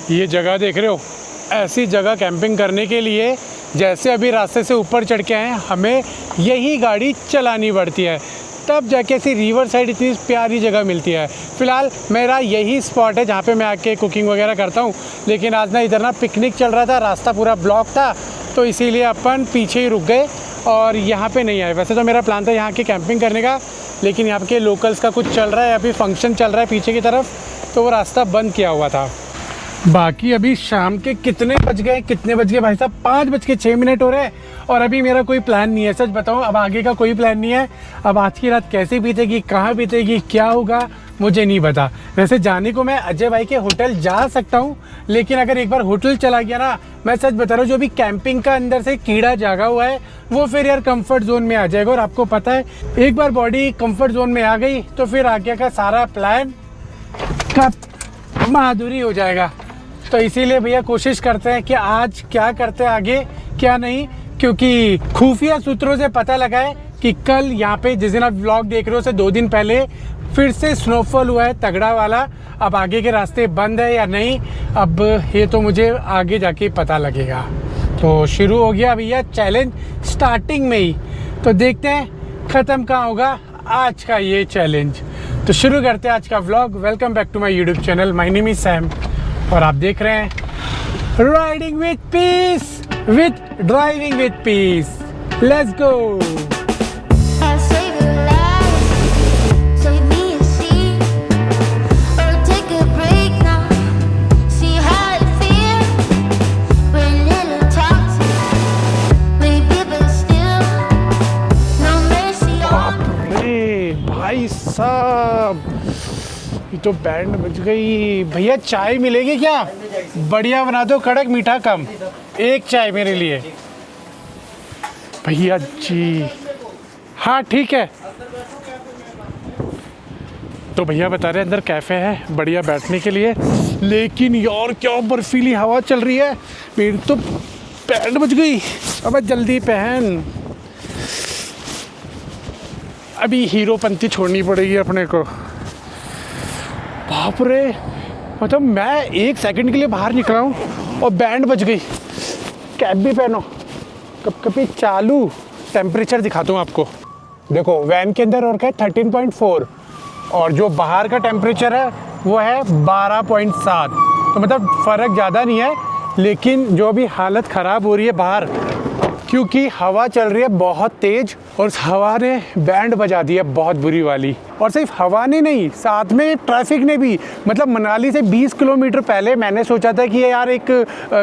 ये जगह देख रहे हो, ऐसी जगह कैंपिंग करने के लिए जैसे अभी रास्ते से ऊपर चढ़ के आए हैं, हमें यही गाड़ी चलानी पड़ती है, तब जाके ऐसी रिवर साइड इतनी प्यारी जगह मिलती है। फ़िलहाल मेरा यही स्पॉट है जहाँ पे मैं आके कुकिंग वगैरह करता हूँ, लेकिन आज ना इधर ना पिकनिक चल रहा था, रास्ता पूरा ब्लॉक था, तो इसीलिए अपन पीछे ही रुक गए और यहाँ पे नहीं आए। वैसे तो मेरा प्लान था यहाँ के कैंपिंग करने का, लेकिन यहाँ के लोकल्स का कुछ चल रहा है, अभी फंक्शन चल रहा है पीछे की तरफ, तो वो रास्ता बंद किया हुआ था। बाकी अभी शाम के कितने बज गए भाई साहब, 5:06 हो रहे हैं और अभी मेरा कोई प्लान नहीं है। सच बताऊं, अब आगे का कोई प्लान नहीं है। अब आज की रात कैसे बीतेगी, कहाँ बीतेगी, क्या होगा, मुझे नहीं पता। वैसे जाने को मैं अजय भाई के होटल जा सकता हूँ, लेकिन अगर एक बार होटल चला गया ना, मैं सच बता रहा हूँ, जो भी कैंपिंग का अंदर से कीड़ा जागा हुआ है वो फिर यार कंफर्ट जोन में आ जाएगा। और आपको पता है, एक बार बॉडी कंफर्ट जोन में आ गई तो फिर आगे का सारा प्लान का माधुरी हो जाएगा। तो इसीलिए भैया कोशिश करते हैं कि आज क्या करते हैं आगे क्या नहीं, क्योंकि खुफिया सूत्रों से पता लगा है कि कल यहाँ पे जिस दिन आप व्लॉग देख रहे हो, उससे 2 दिन पहले फिर से स्नोफॉल हुआ है तगड़ा वाला। अब आगे के रास्ते बंद है या नहीं, अब ये तो मुझे आगे जाके पता लगेगा। तो शुरू हो गया भैया चैलेंज स्टार्टिंग में ही, तो देखते हैं ख़त्म कहाँ होगा आज का ये चैलेंज। तो शुरू करते हैं आज का vlog. Welcome back to my YouTube channel, my name is Sam और आप देख रहे हैं riding with peace with driving with peace. Let's go. भाई साहब, ये तो बैंड बज गई। भैया चाय मिलेगी क्या? बढ़िया बना दो, कड़क मीठा कम। एक चाय मेरे लिए भैया जी। हाँ ठीक है। तो भैया बता रहे हैं अंदर कैफ़े है बढ़िया बैठने के लिए, लेकिन यार क्या बर्फीली हवा चल रही है, मेरी तो बैंड बज गई। अब जल्दी पहन, अभी हीरोपंती छोड़नी पड़ेगी अपने को। बाप रे, मतलब मैं 1 सेकंड के लिए बाहर निकला हूँ और बैंड बज गई। कैप भी पहनो, कभी चालू। टेम्परेचर दिखाता हूँ आपको, देखो वैन के अंदर और क्या है 13.4 और जो बाहर का टेम्परेचर है वो है 12.7। तो मतलब फ़र्क ज़्यादा नहीं है, लेकिन जो भी हालत ख़राब हो रही है बाहर, क्योंकि हवा चल रही है बहुत तेज़ और उस हवा ने बैंड बजा दी है बहुत बुरी वाली। और सिर्फ हवा ने नहीं, साथ में ट्रैफिक ने भी। मतलब मनाली से 20 किलोमीटर पहले मैंने सोचा था कि यार एक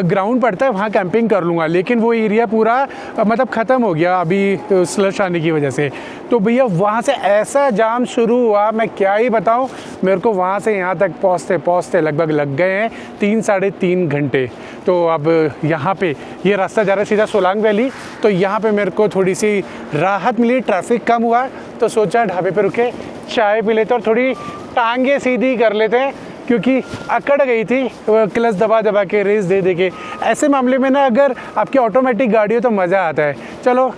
ग्राउंड पड़ता है वहाँ कैंपिंग कर लूँगा, लेकिन वो एरिया पूरा मतलब ख़त्म हो गया अभी स्लश आने की वजह से। तो भैया वहाँ से ऐसा जाम शुरू हुआ, मैं क्या ही बताऊँ। मेरे को वहाँ से यहाँ तक पहुँचते लगभग लग गए हैं 3-3.5 घंटे। तो अब यहाँ पे ये रास्ता जा रहा है सीधा सोलांग वैली, तो यहाँ पे मेरे को थोड़ी सी राहत मिली, ट्रैफिक कम हुआ, तो सोचा ढाबे पे रुके चाय पी लेते और थोड़ी टांगे सीधी कर लेते हैं, क्योंकि अकड़ गई थी क्लच दबा के, रेस दे के। ऐसे मामले में ना अगर आपकी ऑटोमेटिक गाड़ी हो तो मज़ा आता है। चलो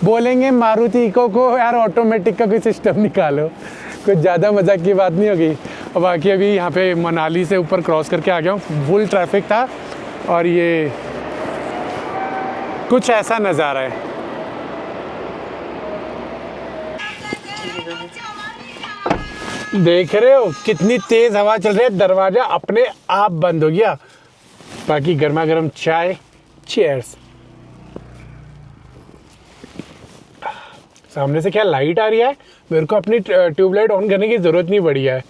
बोलेंगे मारुति को यार ऑटोमेटिक का कोई सिस्टम निकालो, कुछ ज़्यादा मज़ाक की बात नहीं होगी। और बाकी अभी यहाँ पे मनाली से ऊपर क्रॉस करके आ गया हूँ, फुल ट्रैफिक था और ये कुछ ऐसा नज़ारा है। देख रहे हो कितनी तेज हवा चल रही है, दरवाजा अपने आप बंद हो गया। बाकी गर्मा गर्म चाय, चीयर्स। सामने से क्या लाइट आ रही है, मेरे को अपनी ट्यूबलाइट ऑन करने की जरूरत नहीं पड़ी है।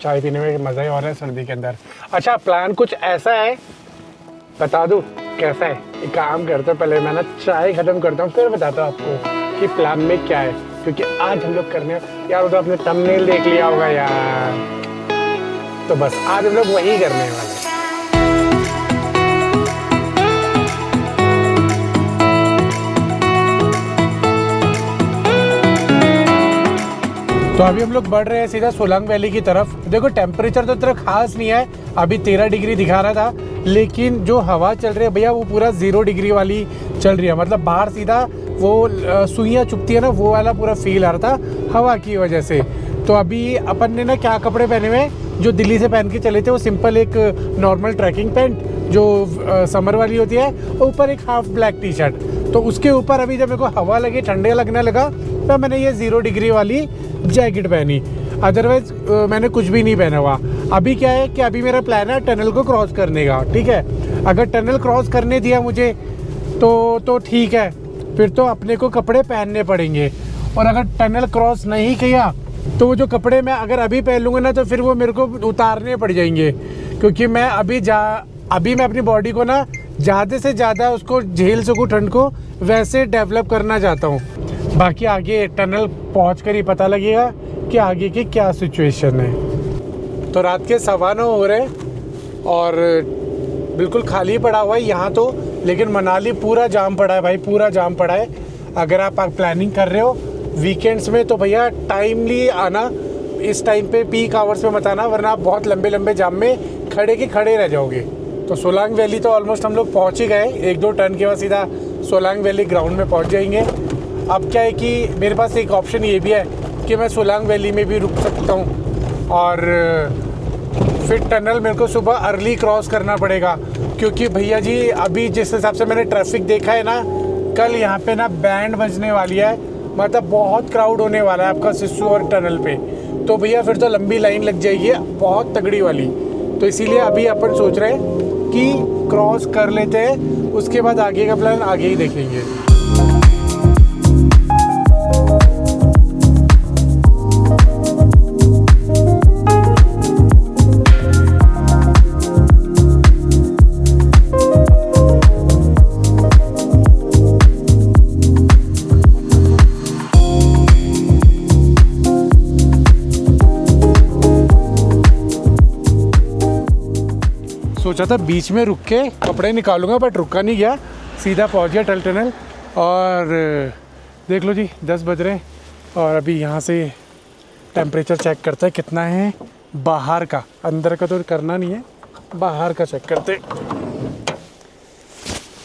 चाय पीने में मज़ा ही और है सर्दी के अंदर। अच्छा प्लान कुछ ऐसा है, बता दूँ कैसा है? एक काम करता हूँ, पहले मैं ना चाय ख़त्म करता हूँ फिर बताता हूँ आपको कि प्लान में क्या है, क्योंकि आज हम लोग करने यार, वो तो आपने थंबनेल देख लिया होगा यार, तो बस आज हम लोग वही करने वाले हैं। तो अभी हम लोग बढ़ रहे हैं सीधा सोलांग वैली की तरफ। देखो टेम्परेचर तो इतना खास नहीं है, अभी 13 डिग्री दिखा रहा था, लेकिन जो हवा चल रही है भैया वो पूरा 0 डिग्री वाली चल रही है। मतलब बाहर सीधा वो सुइयाँ चुभती है ना, वो वाला पूरा फील आ रहा था हवा की वजह से। तो अभी अपन ने ना क्या कपड़े पहने हुए हैं, जो दिल्ली से पहन के चले थे, वो सिंपल एक नॉर्मल ट्रैकिंग पैंट जो समर वाली होती है, और ऊपर एक हाफ ब्लैक टी शर्ट। तो उसके ऊपर अभी जब मेरे को हवा लगी, ठंडे लगने लगा, तो मैंने ये 0 डिग्री वाली जैकेट पहनी। अदरवाइज मैंने कुछ भी नहीं पहना हुआ। अभी क्या है कि अभी मेरा प्लान है टनल को क्रॉस करने का, ठीक है। अगर टनल क्रॉस करने दिया मुझे तो ठीक है, फिर तो अपने को कपड़े पहनने पड़ेंगे। और अगर टनल क्रॉस नहीं किया तो वो जो कपड़े मैं अगर अभी पहन लूँगा ना, तो फिर वो मेरे को उतारने पड़ जाएंगे, क्योंकि मैं अभी मैं अपनी बॉडी को ना ज़्यादा से ज़्यादा उसको झेल सकूँ ठंड को, वैसे डेवलप करना चाहता हूँ। बाकी आगे टनल पहुँच कर ही पता लगेगा कि आगे की क्या सिचुएशन है। तो रात के 9:15 हो रहे हैं और बिल्कुल खाली पड़ा हुआ है यहाँ तो, लेकिन मनाली पूरा जाम पड़ा है भाई, पूरा जाम पड़ा है। अगर आप प्लानिंग कर रहे हो वीकेंड्स में तो भैया टाइमली आना, इस टाइम पे पीक आवर्स में मत आना, वरना आप बहुत लंबे लंबे जाम में खड़े रह जाओगे। तो सोलांग वैली तो ऑलमोस्ट हम लोग पहुँच ही गए, 1-2 टर्न के बाद सीधा सोलांग वैली ग्राउंड में पहुँच जाएंगे। अब क्या है कि मेरे पास एक ऑप्शन ये भी है कि मैं सोलांग वैली में भी रुक सकता हूँ, और फिर टनल मेरे को सुबह अर्ली क्रॉस करना पड़ेगा, क्योंकि भैया जी अभी जिस हिसाब से मैंने ट्रैफिक देखा है ना, कल यहाँ पे ना बैंड बजने वाली है, मतलब बहुत क्राउड होने वाला है आपका सिस्सू और टनल पे। तो भैया फिर तो लंबी लाइन लग जाएगी बहुत तगड़ी वाली। तो इसीलिए अभी अपन सोच रहे हैं कि क्रॉस कर लेते हैं, उसके बाद आगे का प्लान आगे ही देखेंगे। सोचा था बीच में रुक के कपड़े निकालूंगा, बट रुका नहीं गया, सीधा पहुंच गया टल टनल। और देख लो जी 10 बज रहे हैं, और अभी यहाँ से टेम्परेचर चेक करते हैं कितना है बाहर का, अंदर का तो करना नहीं है, बाहर का चेक करते।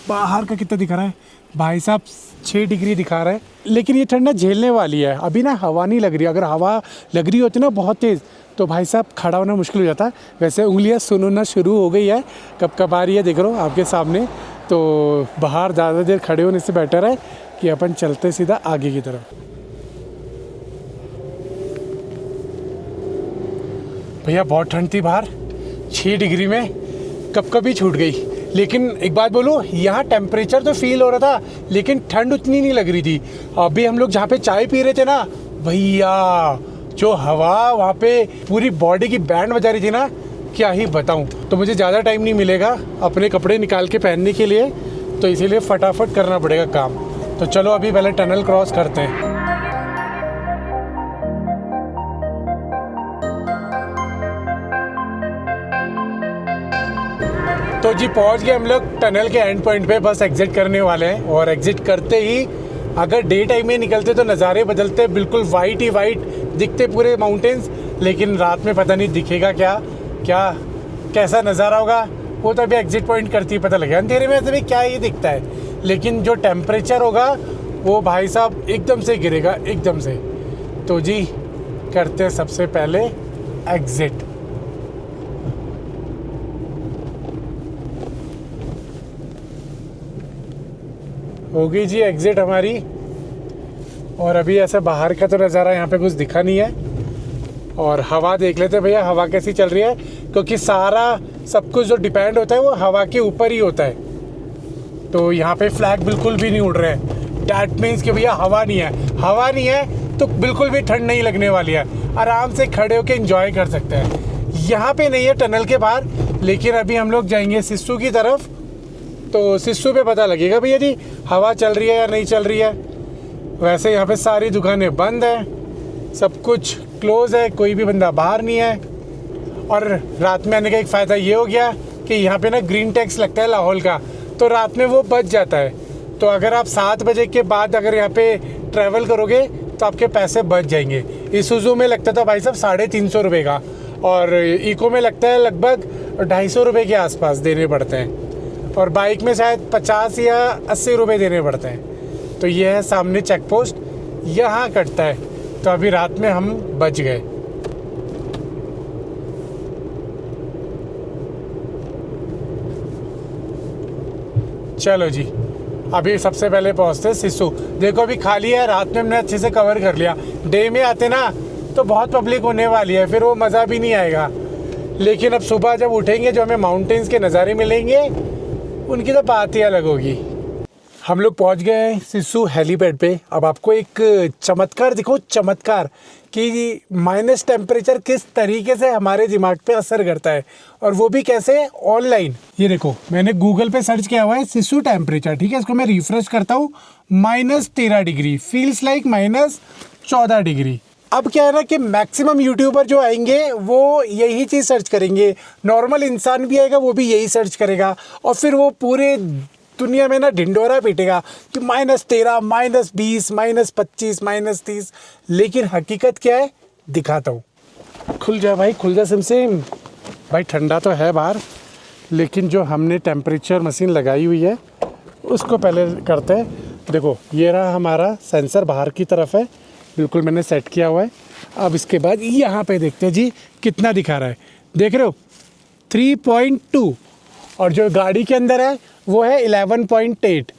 बाहर का कितना दिखा रहा है भाई साहब, 6 डिग्री दिखा रहा है। लेकिन ये ठंड ना झेलने वाली है, अभी ना हवा नहीं लग रही। अगर हवा लग रही होती ना बहुत तेज़, तो भाई साहब खड़ा होना मुश्किल हो जाता है। वैसे उंगलियां सुनना शुरू हो गई है, कब आ रही है देख लो आपके सामने। तो बाहर ज़्यादा देर खड़े होने से बेटर है कि अपन चलते सीधा आगे की तरफ। भैया बहुत ठंड थी बाहर, 6 डिग्री में कभी छूट गई। लेकिन एक बात बोलूँ, यहाँ टेम्परेचर तो फील हो रहा था, लेकिन ठंड उतनी नहीं लग रही थी। अभी हम लोग जहाँ पे चाय पी रहे थे ना भैया, जो हवा वहाँ पे पूरी बॉडी की बैंड बजा रही थी ना, क्या ही बताऊँ। तो मुझे ज़्यादा टाइम नहीं मिलेगा अपने कपड़े निकाल के पहनने के लिए, तो इसीलिए फटाफट करना पड़ेगा काम। तो चलो अभी पहले टनल क्रॉस करते हैं। तो जी पहुँच गए हम लोग टनल के एंड पॉइंट पे, बस एग्जिट करने वाले हैं। और एग्जिट करते ही अगर डे टाइम में निकलते तो नज़ारे बदलते, बिल्कुल वाइट ही वाइट दिखते पूरे माउंटेन्स। लेकिन रात में पता नहीं दिखेगा कैसा नज़ारा होगा, वो तो अभी एग्जिट पॉइंट करती ही पता लगेगा। अंधेरे में भी क्या ही दिखता है, लेकिन जो टेम्परेचर होगा वो भाई साहब एकदम से गिरेगा, एकदम से। तो जी करते हैं सबसे पहले एग्जिट। हो गई जी एग्जिट हमारी। और अभी ऐसा बाहर का तो नज़ारा यहाँ पे कुछ दिखा नहीं है। और हवा देख लेते भैया, हवा कैसी चल रही है, क्योंकि सारा सब कुछ जो डिपेंड होता है वो हवा के ऊपर ही होता है। तो यहाँ पे फ्लैग बिल्कुल भी नहीं उड़ रहे हैं, डैट मीन्स कि भैया हवा नहीं है। हवा नहीं है तो बिल्कुल भी ठंड नहीं लगने वाली है, आराम से खड़े होकर एंजॉय कर सकते हैं। यहाँ पे नहीं है टनल के बाहर, लेकिन अभी हम लोग जाएंगे सिस्सू की तरफ, तो सिस्सू पे पता लगेगा भैया जी हवा चल रही है या नहीं चल रही है। वैसे यहाँ पे सारी दुकानें बंद हैं, सब कुछ क्लोज है, कोई भी बंदा बाहर नहीं है। और रात में आने का एक फ़ायदा ये हो गया कि यहाँ पे ना ग्रीन टैक्स लगता है लाहौल का, तो रात में वो बच जाता है। तो अगर आप 7 बजे के बाद अगर यहाँ पे ट्रैवल करोगे तो आपके पैसे बच जाएंगे। ईसुज़ू में लगता था भाई साहब 350 रुपये का, और इको में लगता है लगभग 250 रुपये के आसपास देने पड़ते हैं, और बाइक में शायद 50 या 80 रुपये देने पड़ते हैं। तो ये है सामने चेक पोस्ट, यहाँ कटता है। तो अभी रात में हम बच गए। चलो जी, अभी सबसे पहले पहुंचते सिसु। देखो अभी खाली है, रात में हमने अच्छे से कवर कर लिया। डे में आते ना तो बहुत पब्लिक होने वाली है, फिर वो मज़ा भी नहीं आएगा। लेकिन अब सुबह जब उठेंगे, जो हमें माउंटेन्स के नज़ारे मिलेंगे, उनकी तो बात ही अलग होगी। हम लोग पहुंच गए हैं सिसु हेलीपैड पे। अब आपको एक चमत्कार दिखो, चमत्कार कि माइनस टेम्परेचर किस तरीके से हमारे दिमाग पे असर करता है, और वो भी कैसे, ऑनलाइन। ये देखो मैंने गूगल पे सर्च किया हुआ है सिसु टेम्परेचर, ठीक है। इसको मैं रिफ्रेश करता हूँ, -13 डिग्री, फील्स लाइक -14 डिग्री। अब क्या है ना कि मैक्सिमम यूट्यूबर जो आएंगे वो यही चीज़ सर्च करेंगे, नॉर्मल इंसान भी आएगा वो भी यही सर्च करेगा, और फिर वो पूरे दुनिया में ना ढिंडोरा पीटेगा कि -13, -20, -25, -30। लेकिन हकीकत क्या है, दिखाता हूँ। खुल जा भाई, खुल जा सिमसिम। भाई ठंडा तो है बाहर, लेकिन जो हमने टेम्परेचर मशीन लगाई हुई है उसको पहले करते हैं। देखो ये रहा हमारा सेंसर, बाहर की तरफ है, बिल्कुल मैंने सेट किया हुआ है। अब इसके बाद यहाँ पे देखते हैं जी कितना दिखा रहा है। देख रहे हो 3.2, और जो गाड़ी के अंदर है वो है 11.8।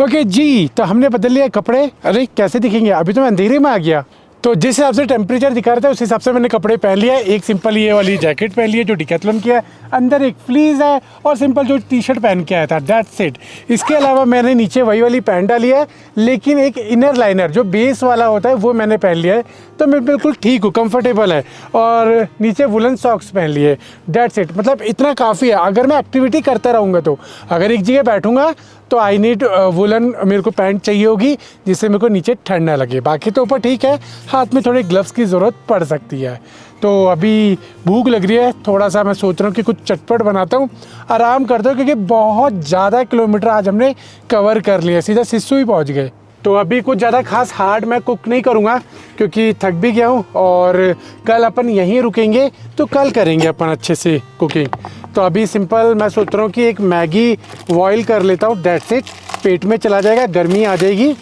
ओके जी, तो हमने बदल लिया कपड़े। अरे कैसे दिखेंगे, अभी तो मैं अंधेरे में आ गया। तो जिस हिसाब से टेम्परेचर दिखा रहा था उस हिसाब से मैंने कपड़े पहन लिया है। एक सिंपल ये वाली जैकेट पहन ली है जो डिकैथलॉन की है, अंदर एक फ्लीज है, और सिंपल जो टी शर्ट पहन के आया था, दैट्स इट। इसके अलावा मैंने नीचे वही वाली पैंट डाली है, लेकिन एक इनर लाइनर जो बेस वाला होता है वो मैंने पहन लिया है। तो मैं बिल्कुल ठीक हूँ, कंफर्टेबल है। और नीचे वुलन सॉक्स पहन लिए, दैट्स इट। मतलब इतना काफ़ी है। अगर मैं एक्टिविटी करता रहूँगा तो, अगर एक जगह बैठूँगा तो आई नीड वुलन, मेरे को पैंट चाहिए होगी जिससे मेरे को नीचे ठंड ना लगे। बाकी तो ऊपर ठीक है, हाथ में थोड़े ग्लव्स की ज़रूरत पड़ सकती है। तो अभी भूख लग रही है, थोड़ा सा मैं सोच रहा हूँ कि कुछ चटपट बनाता हूँ, आराम करता हूँ, क्योंकि बहुत ज़्यादा किलोमीटर आज हमने कवर कर लिया, सीधा सिसु ही पहुँच गए। तो अभी कुछ ज़्यादा खास हार्ड मैं कुक नहीं करूँगा क्योंकि थक भी गया हूँ, और कल अपन यहीं रुकेंगे तो कल करेंगे अपन अच्छे से कुकिंग। तो अभी सिंपल मैं सोच रहा हूँ कि एक मैगी बॉईल कर लेता हूँ, दैट्स इट। पेट में चला जाएगा, गर्मी आ जाएगी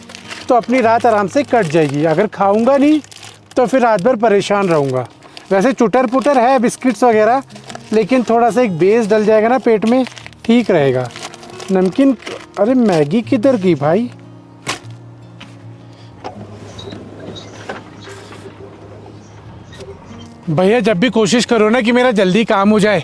तो अपनी रात आराम से कट जाएगी। अगर खाऊंगा नहीं तो फिर रात भर परेशान रहूँगा। वैसे चुटर पुटर है बिस्किट्स वगैरह, लेकिन थोड़ा सा एक बेस डल जाएगा ना पेट में, ठीक रहेगा। नमकीन, अरे मैगी किधर गई भाई? भैया जब भी कोशिश करो ना कि मेरा जल्दी काम हो जाए,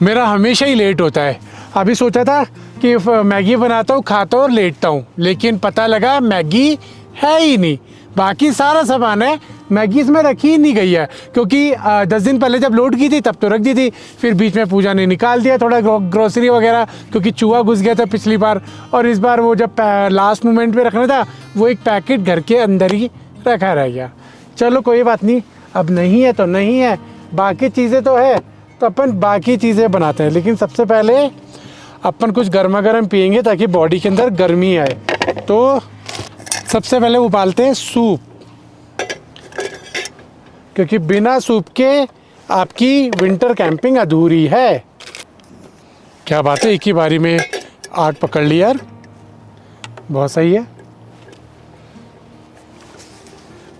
मेरा हमेशा ही लेट होता है। अभी सोचा था कि मैगी बनाता हूँ, खाता हूँ और लेटता हूँ, लेकिन पता लगा मैगी है ही नहीं। बाकी सारा सामान है, मैगी इसमें रखी ही नहीं गई है, क्योंकि 10 दिन पहले जब लोड की थी तब तो रख दी थी, फिर बीच में पूजा ने निकाल दिया थोड़ा ग्रोसरी वगैरह, क्योंकि चूहा घुस गया था पिछली बार, और इस बार वो जब लास्ट मोमेंट पे रखना था वो एक पैकेट घर के अंदर ही रखा रह गया। चलो कोई बात नहीं, अब नहीं है तो नहीं है, बाकी चीज़ें तो है, तो अपन बाकी चीज़ें बनाते हैं। लेकिन सबसे पहले अपन कुछ गर्मा गर्म पियेंगे ताकि बॉडी के अंदर गर्मी आए। तो सबसे पहले उबालते हैं सूप, क्योंकि बिना सूप के आपकी विंटर कैंपिंग अधूरी है। क्या बात है, एक ही बारी में 8 पकड़ लिया यार, बहुत सही है।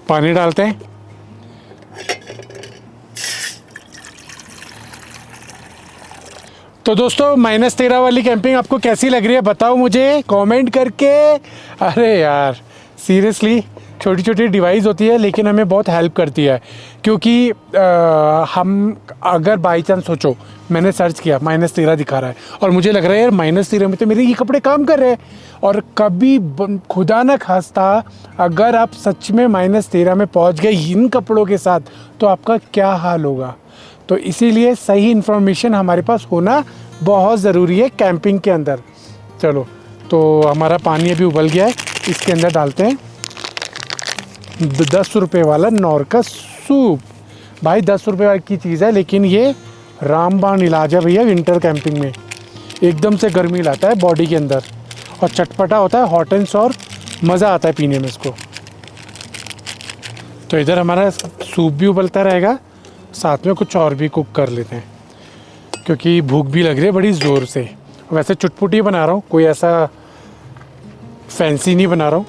पानी डालते हैं। तो दोस्तों -13 वाली कैंपिंग आपको कैसी लग रही है बताओ मुझे कमेंट करके। अरे यार सीरियसली छोटी छोटी डिवाइस होती है लेकिन हमें बहुत हेल्प करती है, क्योंकि हम अगर बाई चांस सोचो, मैंने सर्च किया -13 दिखा रहा है और मुझे लग रहा है यार -13 में तो मेरे ये कपड़े काम कर रहे हैं, और कभी खुदा न खास्ता अगर आप सच में -13 में पहुंच गए इन कपड़ों के साथ तो आपका क्या हाल होगा। तो इसीलिए सही इन्फॉर्मेशन हमारे पास होना बहुत ज़रूरी है कैंपिंग के अंदर। चलो तो हमारा पानी अभी उबल गया है, इसके अंदर डालते हैं 10 रुपये वाला नौर का सूप। भाई 10 रुपये वाली की चीज़ है, लेकिन ये रामबाण इलाज है भैया विंटर कैंपिंग में। एकदम से गर्मी लाता है बॉडी के अंदर और चटपटा होता है, हॉट एंड सॉर, मज़ा आता है पीने में इसको। तो इधर हमारा सूप भी उबलता रहेगा, साथ में कुछ और भी कुक कर लेते हैं क्योंकि भूख भी लग रही है बड़ी ज़ोर से। वैसे चुटपुटी बना रहा हूँ, कोई ऐसा फैंसी नहीं बना रहा हूँ,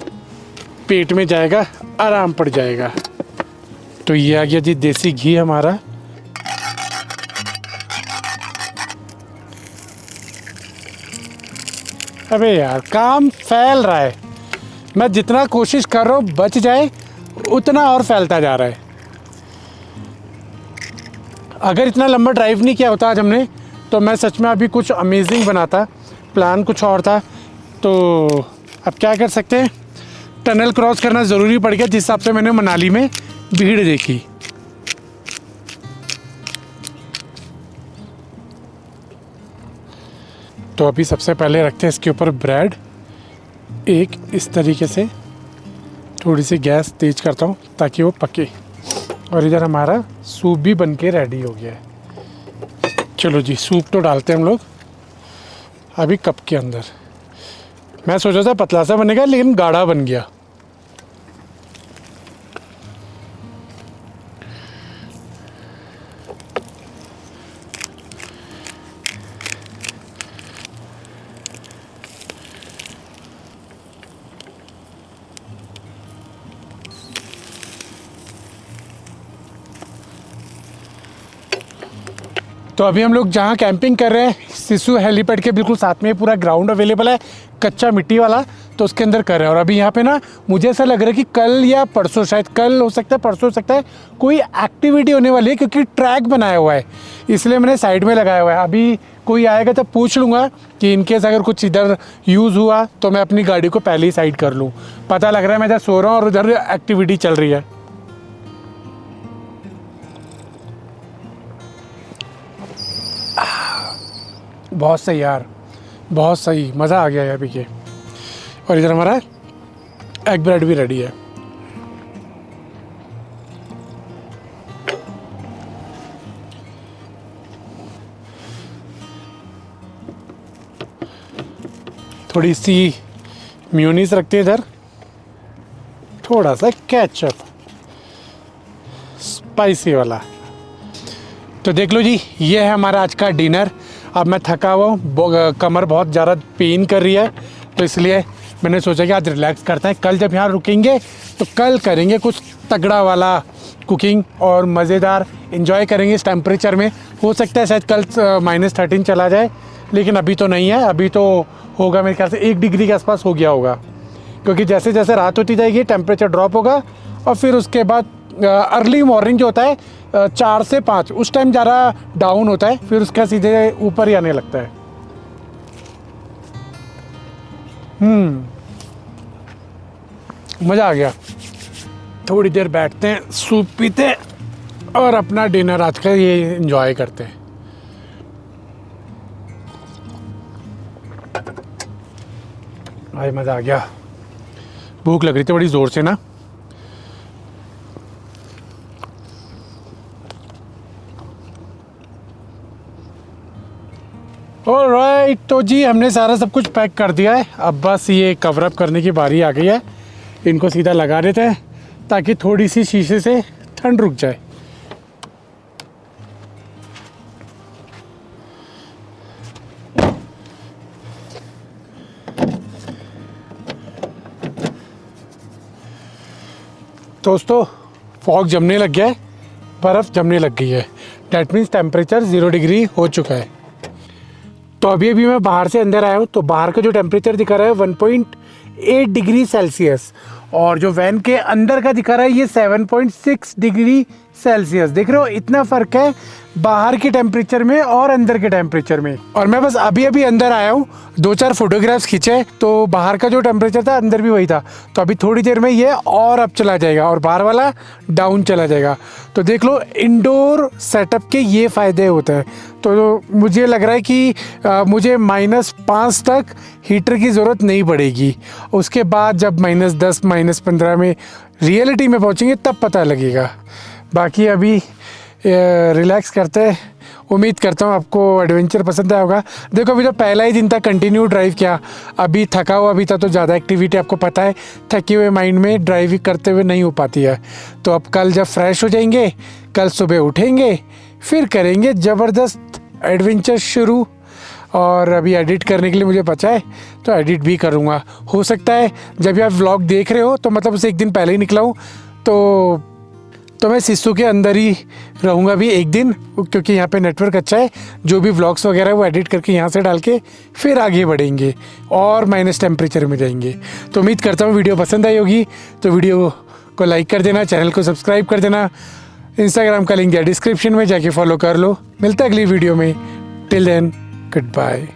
पेट में जाएगा, आराम पड़ जाएगा। तो ये आ गया जी देसी घी हमारा। अबे यार काम फैल रहा है, मैं जितना कोशिश कर रहा हूँ बच जाए उतना और फैलता जा रहा है। अगर इतना लंबा ड्राइव नहीं किया होता आज हमने तो मैं सच में अभी कुछ अमेजिंग बनाता, प्लान कुछ और था। तो अब क्या कर सकते हैं, टनल क्रॉस करना ज़रूरी पड़ गया जिस हिसाब से मैंने मनाली में भीड़ देखी। तो अभी सबसे पहले रखते हैं इसके ऊपर ब्रेड, एक इस तरीके से थोड़ी सी गैस तेज करता हूँ ताकि वो पके। और इधर हमारा सूप भी बन के रेडी हो गया है। चलो जी सूप तो डालते हैं हम लोग अभी कप के अंदर। मैं सोचा था पतला सा बनेगा लेकिन गाढ़ा बन गया। तो अभी हम लोग जहाँ कैंपिंग कर रहे हैं सिसु हेलीपैड के बिल्कुल साथ में पूरा ग्राउंड अवेलेबल है, कच्चा मिट्टी वाला, तो उसके अंदर कर रहे हैं। और अभी यहाँ पे ना मुझे ऐसा लग रहा है कि कल या परसों, शायद कल हो सकता है परसों हो सकता है, कोई एक्टिविटी होने वाली है क्योंकि ट्रैक बनाया हुआ है, इसलिए मैंने साइड में लगाया हुआ है। अभी कोई आएगा तो पूछ लूँगा कि इनकेस अगर कुछ इधर यूज़ हुआ तो मैं अपनी गाड़ी को पहले ही साइड कर लूँ। पता लग रहा है मैं इधर सो रहा हूँ और उधर एक्टिविटी चल रही है। बहुत सही यार, बहुत सही, मज़ा आ गया यार पी के। और इधर हमारा एग ब्रेड भी रेडी है। थोड़ी सी मेयोनीज रखते हैं इधर, थोड़ा सा केचप स्पाइसी वाला। तो देख लो जी ये है हमारा आज का डिनर। अब मैं थका हुआ हूँ, कमर बहुत ज़्यादा पेन कर रही है, तो इसलिए मैंने सोचा कि आज रिलैक्स करते हैं। कल जब यहाँ रुकेंगे तो कल करेंगे कुछ तगड़ा वाला कुकिंग और मज़ेदार एंजॉय करेंगे इस टेम्परेचर में। हो सकता है शायद कल -13 चला जाए, लेकिन अभी तो नहीं है, अभी तो होगा मेरे ख्याल से 1 डिग्री के आसपास हो गया होगा, क्योंकि जैसे जैसे रात होती जाएगी टेम्परेचर ड्रॉप होगा और फिर उसके बाद अर्ली मॉर्निंग जो होता है 4 से 5 उस टाइम ज़्यादा डाउन होता है, फिर उसका सीधे ऊपर ही आने लगता है। मज़ा आ गया। थोड़ी देर बैठते हैं, सूप पीते हैं और अपना डिनर आज का ये एंजॉय करते हैं। भाई मज़ा आ गया। भूख लग रही थी बड़ी ज़ोर से ना। ऑलराइट, तो जी हमने सारा सब कुछ पैक कर दिया है। अब बस ये कवर अप करने की बारी आ गई है। इनको सीधा लगा देते हैं ताकि थोड़ी सी शीशे से ठंड रुक जाए। दोस्तों फॉग जमने लग गया है, बर्फ़ जमने लग गई है। डैट मीन्स टेम्परेचर 0 डिग्री हो चुका है। तो अभी मैं बाहर से अंदर आया हूँ, तो बाहर का जो टेम्परेचर दिखा रहा है 1.8 डिग्री सेल्सियस, और जो वैन के अंदर का दिखा रहा है ये 7.6 डिग्री सेल्सियस। देख रहे हो इतना फ़र्क है बाहर के टेम्परेचर में और अंदर के टेम्परेचर में। और मैं बस अभी अंदर आया हूँ, 2-4 फोटोग्राफ्स खींचे, तो बाहर का जो टेम्परेचर था अंदर भी वही था। तो अभी थोड़ी देर में ये और अप चला जाएगा और बाहर वाला डाउन चला जाएगा। तो देख लो इंडोर सेटअप के ये फ़ायदे होते हैं। तो मुझे लग रहा है कि मुझे -5 तक हीटर की ज़रूरत नहीं पड़ेगी। उसके बाद जब -10 -15 में रियलिटी में पहुँचेंगे तब पता लगेगा। बाकी अभी रिलैक्स करते हैं। उम्मीद करता हूँ आपको एडवेंचर पसंद आया होगा। देखो अभी तो पहला ही दिन था, कंटिन्यू ड्राइव किया। अभी थका हुआ भी था तो ज़्यादा एक्टिविटी आपको पता है थके हुए माइंड में ड्राइव करते हुए नहीं हो पाती है। तो अब कल जब फ्रेश हो जाएंगे, कल सुबह उठेंगे, फिर करेंगे ज़बरदस्त एडवेंचर शुरू। और अभी एडिट करने के लिए मुझे बचा है तो एडिट भी करूँगा। हो सकता है जब भी आप व्लॉग देख रहे हो तो मतलब उसे एक दिन पहले ही निकला हूँ तो मैं सिस्सू के अंदर ही रहूँगा भी एक दिन, क्योंकि यहाँ पे नेटवर्क अच्छा है। जो भी व्लॉग्स वगैरह है वो एडिट करके यहाँ से डाल के फिर आगे बढ़ेंगे और माइनस टेम्परेचर में जाएंगे। तो उम्मीद करता हूँ वीडियो पसंद आई होगी, तो वीडियो को लाइक कर देना, चैनल को सब्सक्राइब कर देना। इंस्टाग्राम का लिंक है डिस्क्रिप्शन में, जाके फॉलो कर लो। मिलता है अगली वीडियो में। Till then good bye.